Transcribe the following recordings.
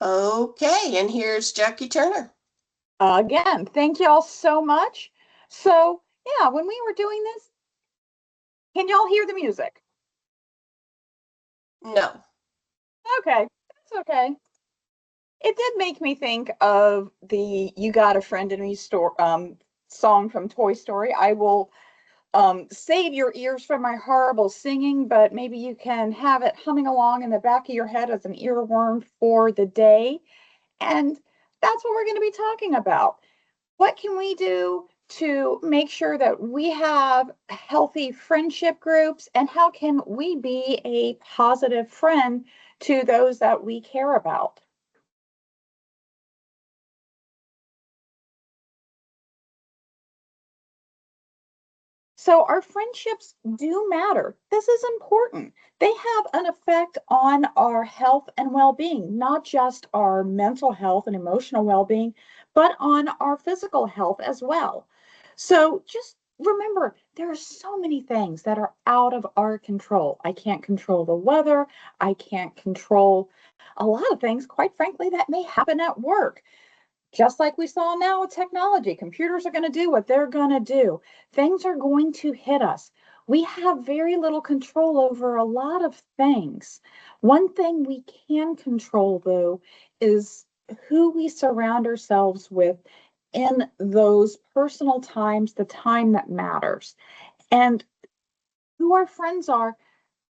Okay, and here's Jackie Turner. Again, thank y'all so much. So, yeah, when we were doing this, can y'all hear the music? No. Okay, that's okay. It did make me think of the "You Got a Friend in Me" song from Toy Story. I will save your ears from my horrible singing, but maybe you can have it humming along in the back of your head as an earworm for the day. And that's what we're going to be talking about. What can we do to make sure that we have healthy friendship groups, and how can we be a positive friend to those that we care about? So our friendships do matter. This is important. They have an effect on our health and well-being, not just our mental health and emotional well-being, but on our physical health as well. So just remember, there are so many things that are out of our control. I can't control the weather. I can't control a lot of things, quite frankly, that may happen at work. Just like we saw now with technology, computers are going to do what they're going to do. Things are going to hit us. We have very little control over a lot of things. One thing we can control, though, is who we surround ourselves with in those personal times, the time that matters. And who our friends are,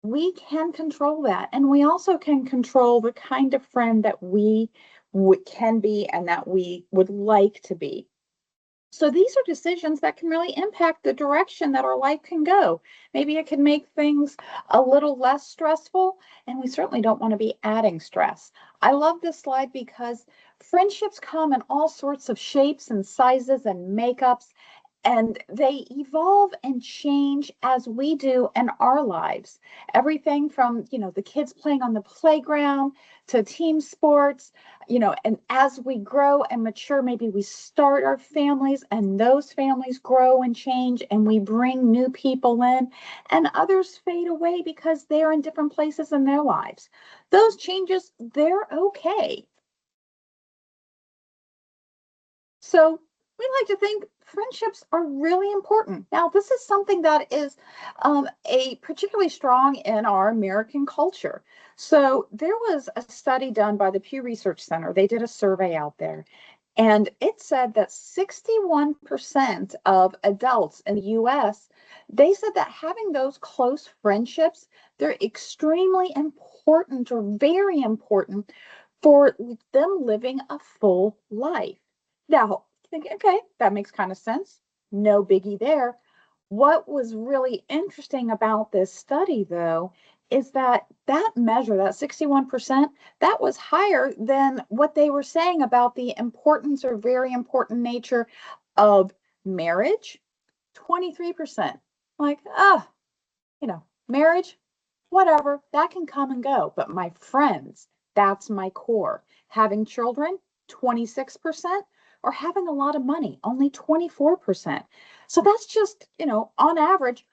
we can control that. And we also can control the kind of friend that we can be and that we would like to be. So these are decisions that can really impact the direction that our life can go. Maybe it can make things a little less stressful, and we certainly don't want to be adding stress. I love this slide because friendships come in all sorts of shapes and sizes and makeups, and they evolve and change as we do in our lives. Everything from, the kids playing on the playground to team sports, and as we grow and mature, maybe we start our families and those families grow and change and we bring new people in, and others fade away because they're in different places in their lives. Those changes, they're okay. So we like to think friendships are really important. Now, this is something that is a particularly strong in our American culture. So there was a study done by the Pew Research Center. They did a survey out there, and it said that 61% of adults in the US, they said that having those close friendships, they're extremely important or very important for them living a full life. Now, think, okay, that makes kind of sense. No biggie there. What was really interesting about this study, though, is that that measure, that 61%, that was higher than what they were saying about the importance or very important nature of marriage, 23%. Like, marriage, whatever, that can come and go. But my friends, that's my core. Having children, 26%, or having a lot of money, only 24%. So that's just, on average,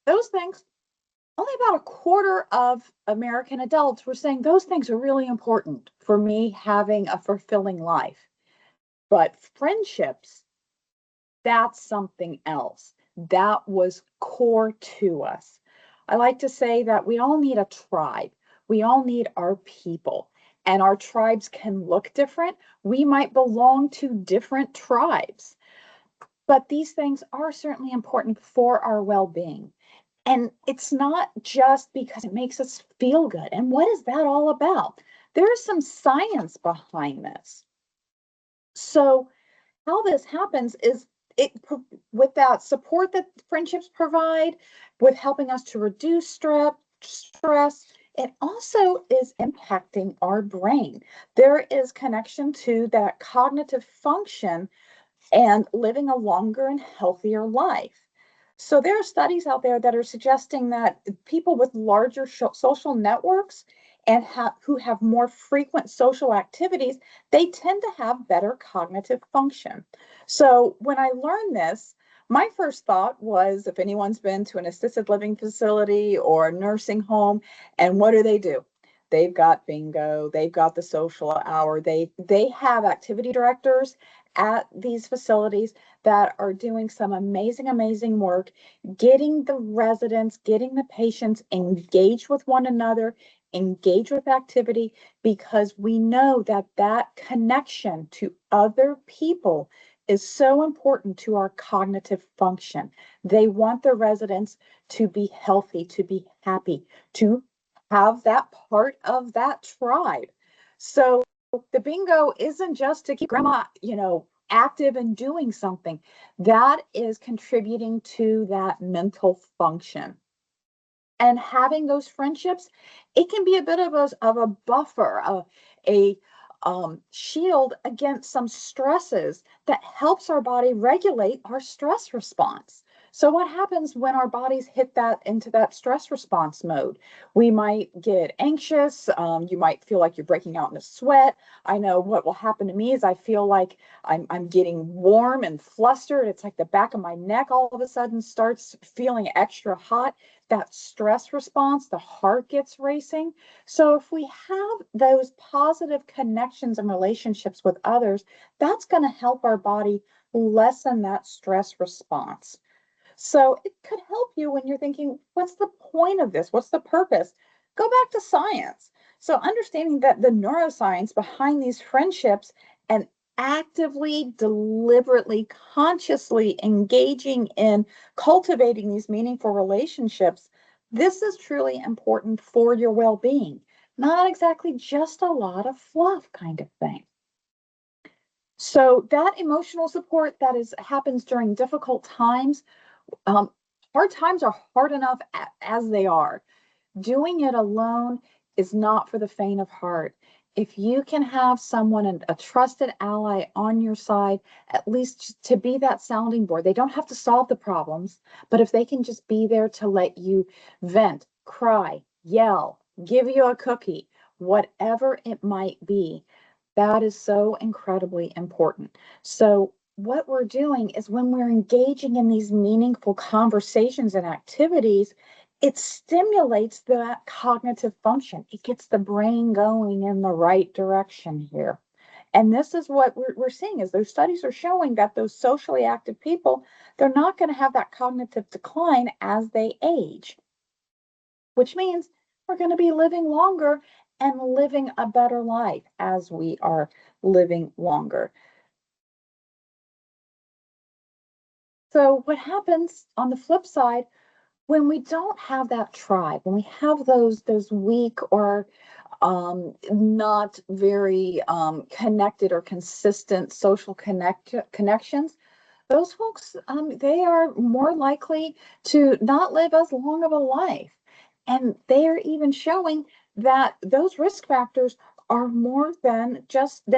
those things, only about a quarter of American adults were saying those things are really important for me having a fulfilling life. But friendships, that's something else. That was core to us. I like to say that we all need a tribe. We all need our people, and our tribes can look different. We might belong to different tribes, but these things are certainly important for our well being. And it's not just because it makes us feel good. And what is that all about? There's some science behind this. So, how this happens is it with that support that friendships provide, with helping us to reduce stress, it also is impacting our brain. There is connection to that cognitive function and living a longer and healthier life. So there are studies out there that are suggesting that people with larger social networks and who have more frequent social activities, they tend to have better cognitive function. So when I learned this, my first thought was, if anyone's been to an assisted living facility or a nursing home, and what do? they've got bingo, they've got the social hour, they have activity directors at these facilities that are doing some amazing work, getting the residents, getting the patients engaged with one another, engaged with activity, because we know that that connection to other people is so important to our cognitive function. They want the residents to be healthy, to be happy, to have that part of that tribe. So the bingo isn't just to keep grandma, active and doing something. That is contributing to that mental function. And having those friendships, it can be a bit of a buffer, a shield against some stresses that helps our body regulate our stress response. So what happens when our bodies hit that into that stress response mode? We might get anxious. You might feel like you're breaking out in a sweat. I know what will happen to me is I feel like I'm getting warm and flustered. It's like the back of my neck all of a sudden starts feeling extra hot. That stress response, the heart gets racing. So if we have those positive connections and relationships with others, that's going to help our body lessen that stress response. So it could help you when you're thinking, what's the point of this? What's the purpose? Go back to science. So understanding that the neuroscience behind these friendships and actively, deliberately, consciously engaging in cultivating these meaningful relationships, this is truly important for your well-being, not exactly just a lot of fluff kind of thing. So that emotional support that happens during difficult times, hard times are hard enough as they are. Doing it alone is not for the faint of heart. If you can have someone, a trusted ally on your side, at least to be that sounding board, they don't have to solve the problems, but if they can just be there to let you vent, cry, yell, give you a cookie, whatever it might be, that is so incredibly important. So what we're doing is when we're engaging in these meaningful conversations and activities, it stimulates that cognitive function. It gets the brain going in the right direction here. And this is what we're seeing is those studies are showing that those socially active people, they're not going to have that cognitive decline as they age, which means we're going to be living longer and living a better life as we are living longer. So what happens on the flip side when we don't have that tribe, when we have those weak or not very connected or consistent social connections, those folks, they are more likely to not live as long of a life. And they are even showing that those risk factors are more than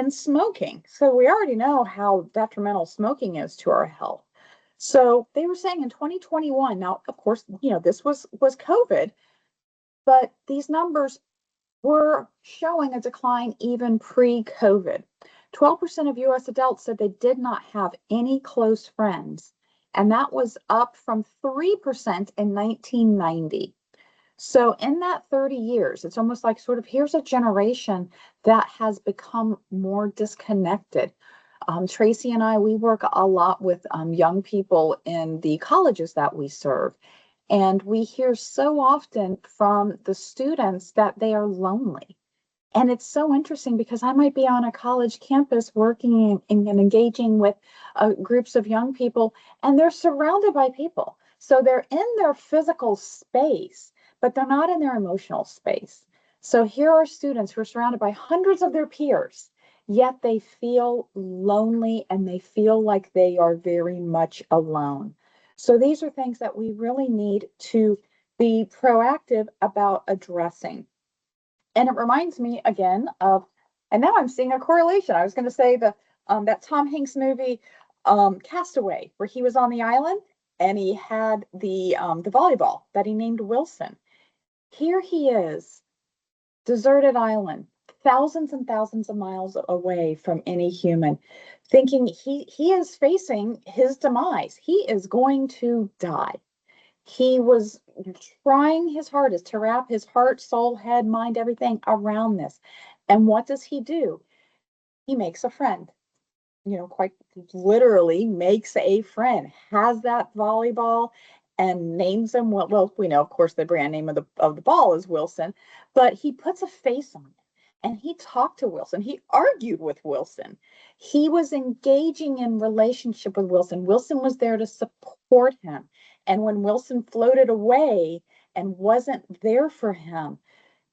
smoking. So we already know how detrimental smoking is to our health. So they were saying in 2021, now, of course, this was COVID, but these numbers were showing a decline even pre-COVID. 12% of US adults said they did not have any close friends, and that was up from 3% in 1990. So in that 30 years, it's almost like sort of here's a generation that has become more disconnected. Tracy and I, we work a lot with young people in the colleges that we serve. And we hear so often from the students that they are lonely. And it's so interesting because I might be on a college campus working and engaging with groups of young people, and they're surrounded by people. So they're in their physical space, but they're not in their emotional space. So here are students who are surrounded by hundreds of their peers, yet they feel lonely and they feel like they are very much alone. So these are things that we really need to be proactive about addressing. And it reminds me again of, and now I'm seeing a correlation. I was going to say that Tom Hanks movie, Castaway, where he was on the island and he had the volleyball that he named Wilson. Here he is, deserted island, thousands and thousands of miles away from any human, thinking he is facing his demise. He is going to die. He was trying his hardest to wrap his heart, soul, head, mind, everything around this. And what does he do? He makes a friend, quite literally makes a friend, has that volleyball and names him. Well, we know, of course, the brand name of the ball is Wilson, but he puts a face on it. And he talked to Wilson. He argued with Wilson. He was engaging in relationship with Wilson. Wilson was there to support him. And when Wilson floated away and wasn't there for him,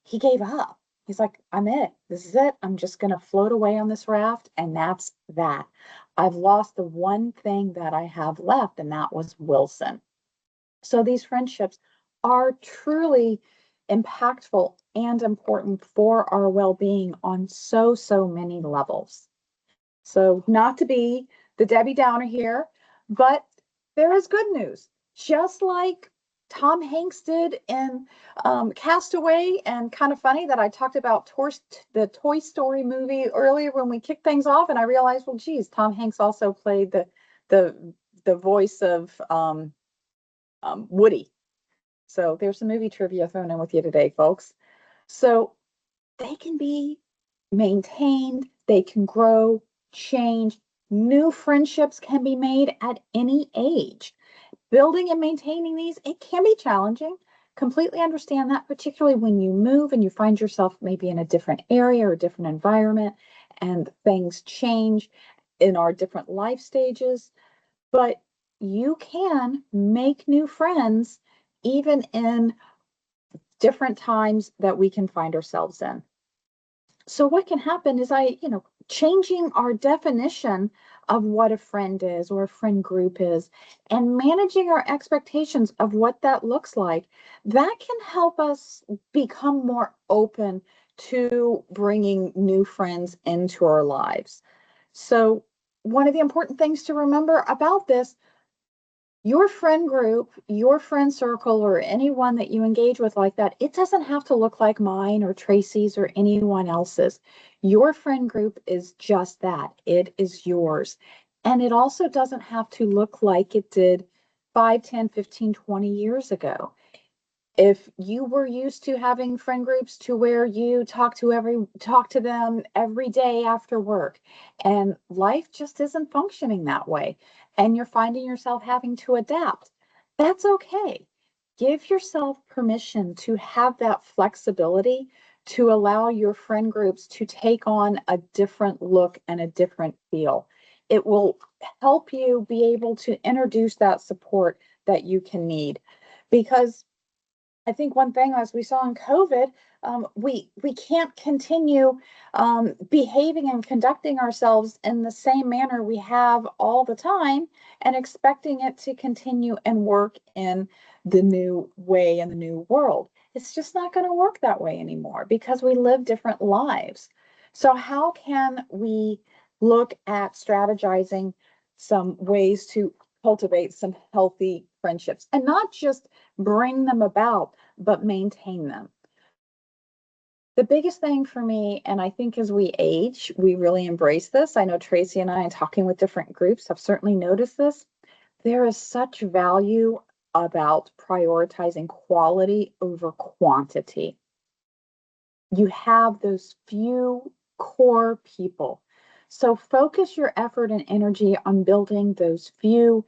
he gave up. He's like, I'm it. This is it. I'm just going to float away on this raft. And that's that. I've lost the one thing that I have left, and that was Wilson. So these friendships are truly impactful and important for our well-being on so many levels. So not to be the Debbie Downer here, but there is good news. Just like Tom Hanks did in Castaway, and kind of funny that I talked about the Toy Story movie earlier when we kicked things off, and I realized, well, geez, Tom Hanks also played the voice of Woody. So there's some movie trivia thrown in with you today, folks. So they can be maintained, they can grow, change. New friendships can be made at any age. Building and maintaining these, it can be challenging. Completely understand that, particularly when you move and you find yourself maybe in a different area or a different environment and things change in our different life stages. But you can make new friends even in different times that we can find ourselves in. So what can happen is changing our definition of what a friend is or a friend group is and managing our expectations of what that looks like, that can help us become more open to bringing new friends into our lives. So one of the important things to remember about this, your friend group, your friend circle, or anyone that you engage with like that, it doesn't have to look like mine or Tracy's or anyone else's. Your friend group is just that. It is yours. And it also doesn't have to look like it did 5, 10, 15, 20 years ago. If you were used to having friend groups to where you talk to them every day after work, and life just isn't functioning that way, and you're finding yourself having to adapt, that's okay. Give yourself permission to have that flexibility to allow your friend groups to take on a different look and a different feel. It will help you be able to introduce that support that you can need, because I think one thing, as we saw in COVID, we can't continue behaving and conducting ourselves in the same manner we have all the time and expecting it to continue and work in the new way in the new world. It's just not going to work that way anymore because we live different lives. So how can we look at strategizing some ways to cultivate some healthy friendships and not just bring them about, but maintain them? The biggest thing for me, and I think as we age, we really embrace this. I know Tracy and I, talking with different groups, have certainly noticed this. There is such value about prioritizing quality over quantity. You have those few core people. So focus your effort and energy on building those few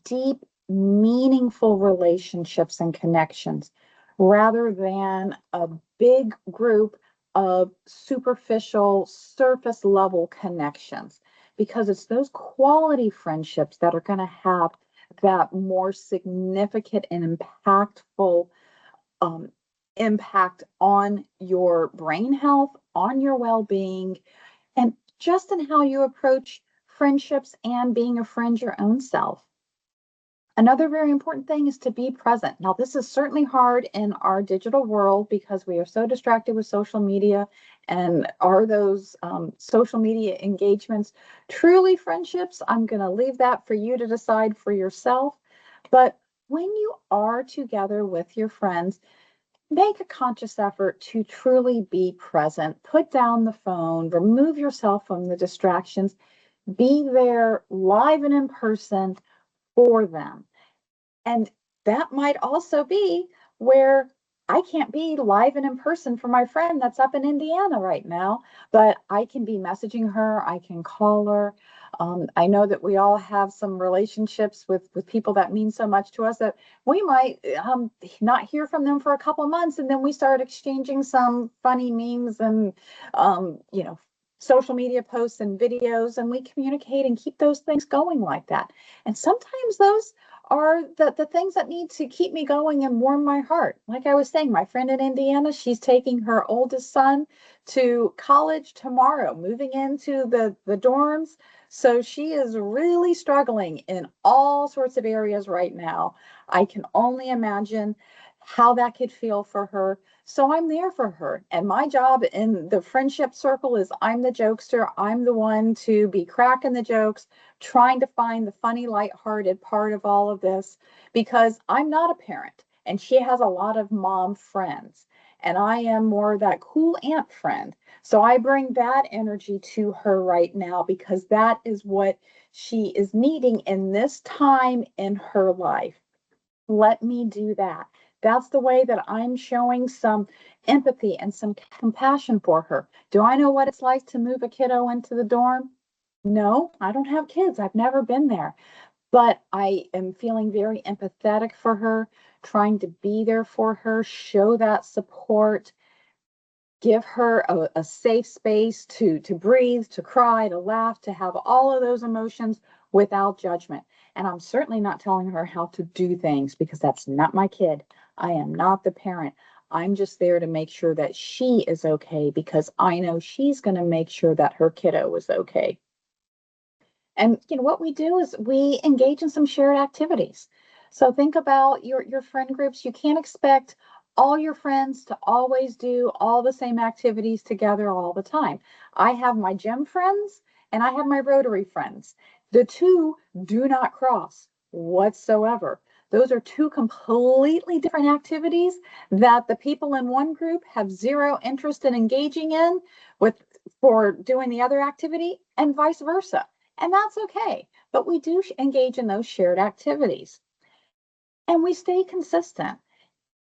deep, meaningful relationships and connections rather than a big group of superficial, surface level connections, because it's those quality friendships that are going to have that more significant and impactful um, impact on your brain health, on your well being, and just in how you approach friendships and being a friend your own self. Another very important thing is to be present. Now, this is certainly hard in our digital world because we are so distracted with social media. And are those social media engagements truly friendships? I'm going to leave that for you to decide for yourself. But when you are together with your friends, make a conscious effort to truly be present. Put down the phone, remove yourself from the distractions, be there live and in person for them. And that might also be where I can't be live and in person for my friend that's up in Indiana right now, but I can be messaging her, I can call her. I know that we all have some relationships with people that mean so much to us that we might not hear from them for a couple months, and then we start exchanging some funny memes and social media posts and videos, and we communicate and keep those things going like that. And sometimes those are the things that need to keep me going and warm my heart. Like I was saying, my friend in Indiana, she's taking her oldest son to college tomorrow, moving into the dorms. So she is really struggling in all sorts of areas right now. I can only imagine how that could feel for her. So I'm there for her. And my job in the friendship circle is I'm the jokester. I'm the one to be cracking the jokes, trying to find the funny, lighthearted part of all of this, because I'm not a parent and she has a lot of mom friends. And I am more that cool aunt friend. So I bring that energy to her right now because that is what she is needing in this time in her life. Let me do that. That's the way that I'm showing some empathy and some compassion for her. Do I know what it's like to move a kiddo into the dorm? No, I don't have kids. I've never been there. But I am feeling very empathetic for her, trying to be there for her, show that support, give her a safe space to breathe, to cry, to laugh, to have all of those emotions without judgment. And I'm certainly not telling her how to do things because that's not my kid. I am not the parent. I'm just there to make sure that she is okay because I know she's going to make sure that her kiddo is okay. And what we do is we engage in some shared activities. So think about your friend groups. You can't expect all your friends to always do all the same activities together all the time. I have my gym friends and I have my Rotary friends. The two do not cross whatsoever. Those are two completely different activities that the people in one group have zero interest in engaging in with for doing the other activity and vice versa. And that's okay. But we do engage in those shared activities and we stay consistent.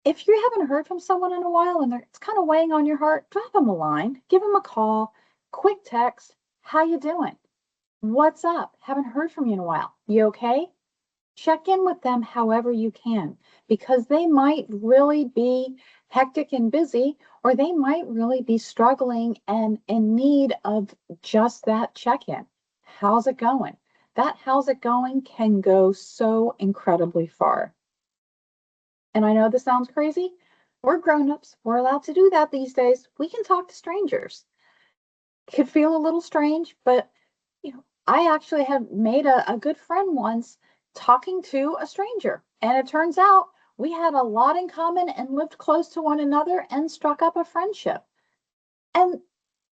If you haven't heard from someone in a while and it's kind of weighing on your heart, drop them a line, give them a call, quick text. How you doing? What's up? Haven't heard from you in a while. You okay? Check in with them however you can because they might really be hectic and busy, or they might really be struggling and in need of just that check in. How's it going? That how's it going can go so incredibly far. And I know this sounds crazy. We're grown-ups. We're allowed to do that these days. We can talk to strangers. Could feel a little strange, but I actually have made a good friend once talking to a stranger. And it turns out we had a lot in common and lived close to one another and struck up a friendship. And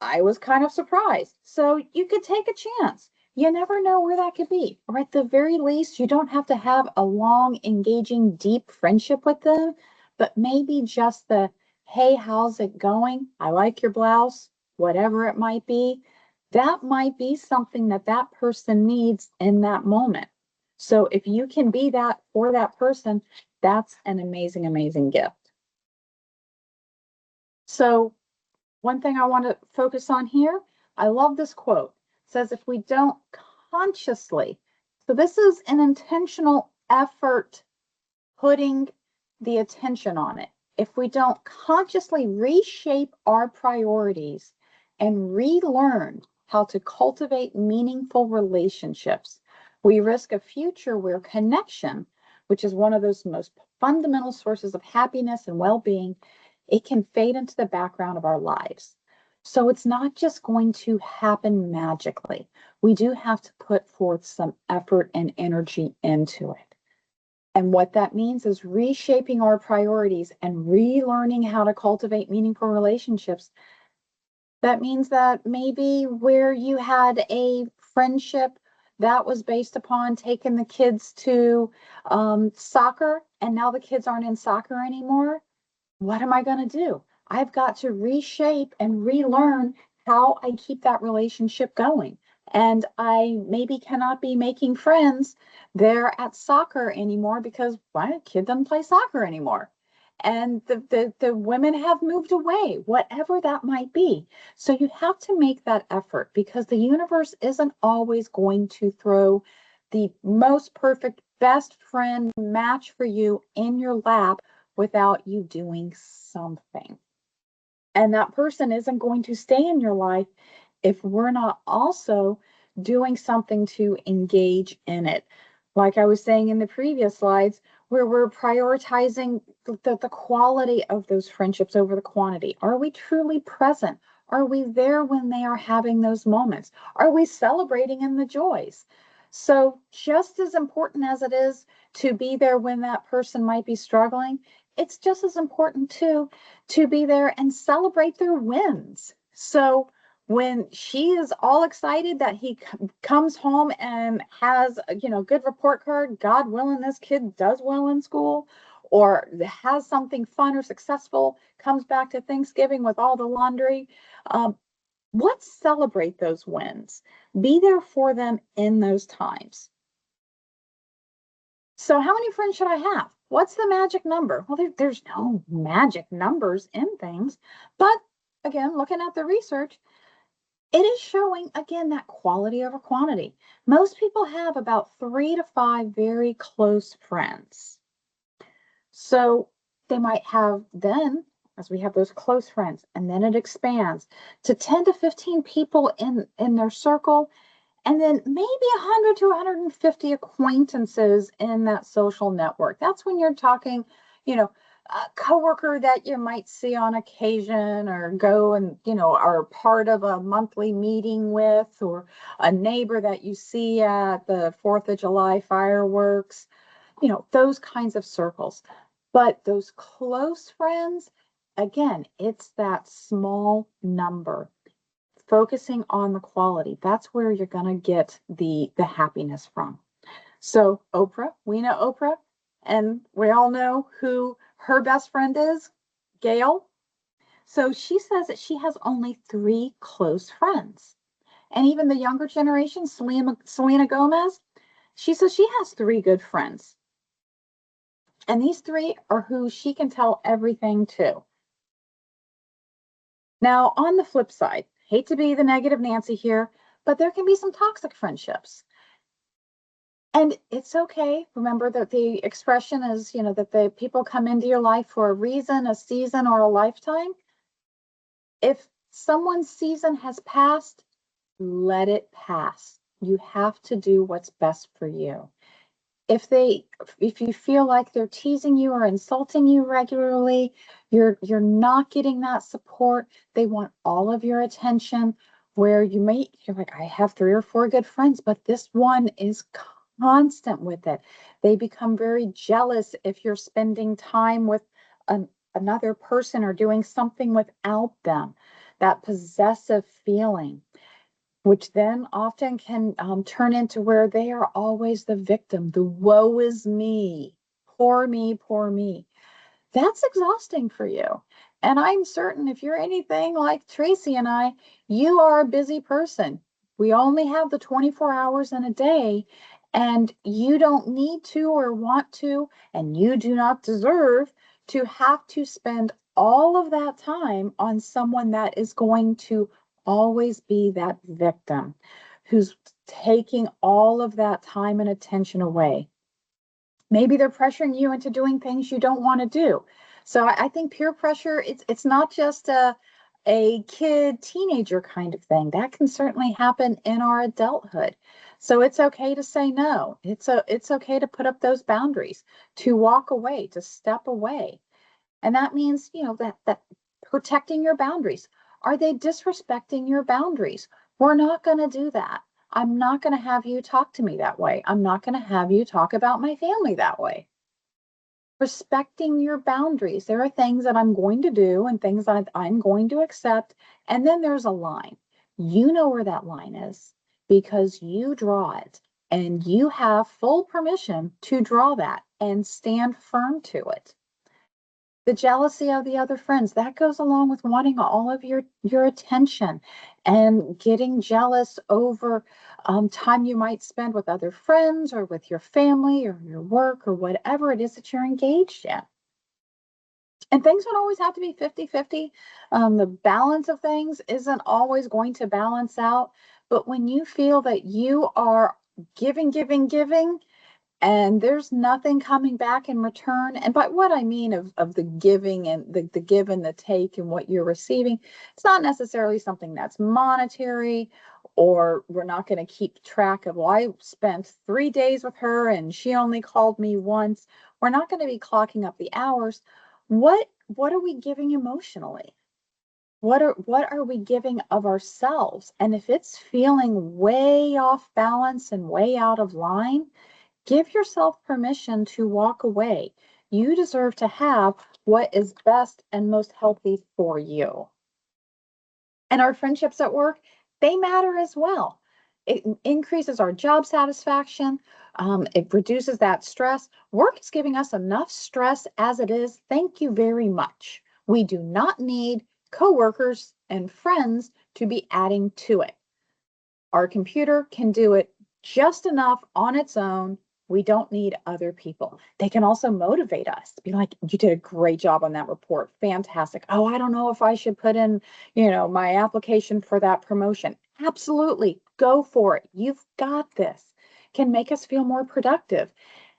I was kind of surprised. So you could take a chance. You never know where that could be. Or at the very least, you don't have to have a long, engaging, deep friendship with them, but maybe just the, hey, how's it going? I like your blouse, whatever it might be. That might be something that that person needs in that moment. So if you can be that for that person, that's an amazing, amazing gift. So one thing I want to focus on here, I love this quote. It says, if we don't consciously, so this is an intentional effort putting the attention on it. If we don't consciously reshape our priorities and relearn how to cultivate meaningful relationships, we risk a future where connection, which is one of those most fundamental sources of happiness and well-being, it can fade into the background of our lives. So it's not just going to happen magically. We do have to put forth some effort and energy into it. And what that means is reshaping our priorities and relearning how to cultivate meaningful relationships. That means that maybe where you had a friendship that was based upon taking the kids to soccer, and now the kids aren't in soccer anymore, what am I going to do? I've got to reshape and relearn how I keep that relationship going. And I maybe cannot be making friends there at soccer anymore because my kid doesn't play soccer anymore. And the women have moved away, whatever that might be. So you have to make that effort because the universe isn't always going to throw the most perfect best friend match for you in your lap without you doing something. And that person isn't going to stay in your life if we're not also doing something to engage in it. Like I was saying in the previous slides, where we're prioritizing the quality of those friendships over the quantity. Are we truly present? Are we there when they are having those moments? Are we celebrating in the joys? So, just as important as it is to be there when that person might be struggling, it's just as important to be there and celebrate their wins. So, when she is all excited that he comes home and has good report card, God willing this kid does well in school, or has something fun or successful, comes back to Thanksgiving with all the laundry, um, let's celebrate those wins, be there for them in those times. So how many friends should I have? What's the magic number? Well, there's no magic numbers in things, but again, looking at the research, it is showing again that quality over quantity. Most people have about 3 to 5 very close friends. So they might have then, as we have those close friends, and then it expands to 10 to 15 people in their circle, and then maybe 100 to 150 acquaintances in that social network. That's when you're talking, you know, a coworker that you might see on occasion or go and, are part of a monthly meeting with, or a neighbor that you see at the 4th of July fireworks, those kinds of circles. But those close friends, again, it's that small number, focusing on the quality. That's where you're going to get the happiness from. So Oprah, we know Oprah, and we all know who her best friend is, Gail. So she says that she has only 3 close friends. And even the younger generation, Selena Gomez, she says she has 3 good friends. And these 3 are who she can tell everything to. Now, on the flip side, hate to be the negative Nancy here, but there can be some toxic friendships. And it's okay. Remember that the expression is, that the people come into your life for a reason, a season, or a lifetime. If someone's season has passed, let it pass. You have to do what's best for you. If you feel like they're teasing you or insulting you regularly, you're not getting that support. They want all of your attention, where you're like, I have 3 or 4 good friends, but this one is constant with it. They become very jealous if you're spending time with another person or doing something without them. That possessive feeling, which then often can turn into where they are always the victim. The woe is me, poor me, poor me. That's exhausting for you. And I'm certain if you're anything like Tracy and I, you are a busy person. We only have the 24 hours in a day, and you don't need to or want to, and you do not deserve to have to spend all of that time on someone that is going to always be that victim who's taking all of that time and attention away. Maybe they're pressuring you into doing things you don't want to do. So I think peer pressure, it's not just a kid, teenager kind of thing. That can certainly happen in our adulthood. So it's okay to say no. It's okay to put up those boundaries, to walk away, to step away. And that means, that protecting your boundaries. Are they disrespecting your boundaries? We're not going to do that. I'm not going to have you talk to me that way. I'm not going to have you talk about my family that way. Respecting your boundaries. There are things that I'm going to do and things that I'm going to accept. And then there's a line. You know where that line is because you draw it, and you have full permission to draw that and stand firm to it. The jealousy of the other friends, that goes along with wanting all of your attention and getting jealous over time you might spend with other friends or with your family or your work or whatever it is that you're engaged in. And things don't always have to be 50-50. The balance of things isn't always going to balance out. But when you feel that you are giving, and there's nothing coming back in return. And by what I mean of the giving and the give and the take and what you're receiving, it's not necessarily something that's monetary, or we're not going to keep track of, well, I spent 3 days with her and she only called me once. We're not going to be clocking up the hours. What are we giving emotionally? What are we giving of ourselves? And if it's feeling way off balance and way out of line, give yourself permission to walk away. You deserve to have what is best and most healthy for you. And our friendships at work, they matter as well. It increases our job satisfaction. It reduces that stress. Work is giving us enough stress as it is. Thank you very much. We do not need coworkers and friends to be adding to it. Our computer can do it just enough on its own. We don't need other people. They can also motivate us, be like, you did a great job on that report. Fantastic. Oh, I don't know if I should put in, my application for that promotion. Absolutely. Go for it. You've got this. Can make us feel more productive.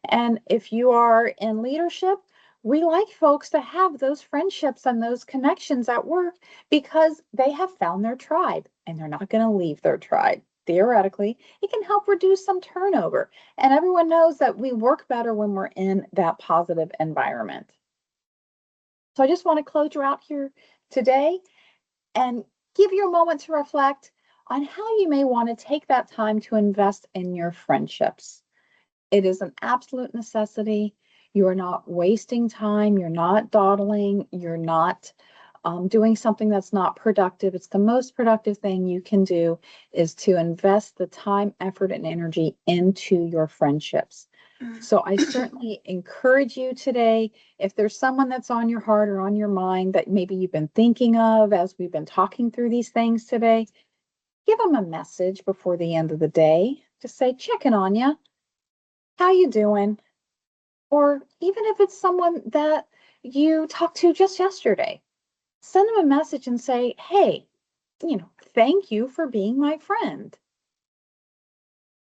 And if you are in leadership, we like folks to have those friendships and those connections at work because they have found their tribe and they're not going to leave their tribe. Theoretically, it can help reduce some turnover. And everyone knows that we work better when we're in that positive environment. So I just want to close you out here today and give you a moment to reflect on how you may want to take that time to invest in your friendships. It is an absolute necessity. You are not wasting time. You're not dawdling. You're not doing something that's not productive. It's the most productive thing you can do is to invest the time, effort, and energy into your friendships. So I certainly encourage you today, if there's someone that's on your heart or on your mind that maybe you've been thinking of as we've been talking through these things today, give them a message before the end of the day. Just say, checking on you. How you doing? Or even if it's someone that you talked to just yesterday, send them a message and say, hey, thank you for being my friend.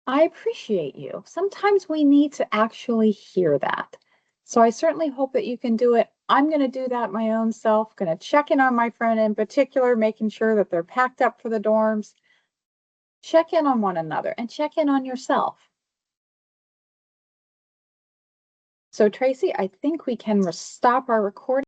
I appreciate you. Sometimes we need to actually hear that. So I certainly hope that you can do it. I'm going to do that my own self, going to check in on my friend in particular, making sure that they're packed up for the dorms. Check in on one another and check in on yourself. So Tracy, I think we can stop our recording.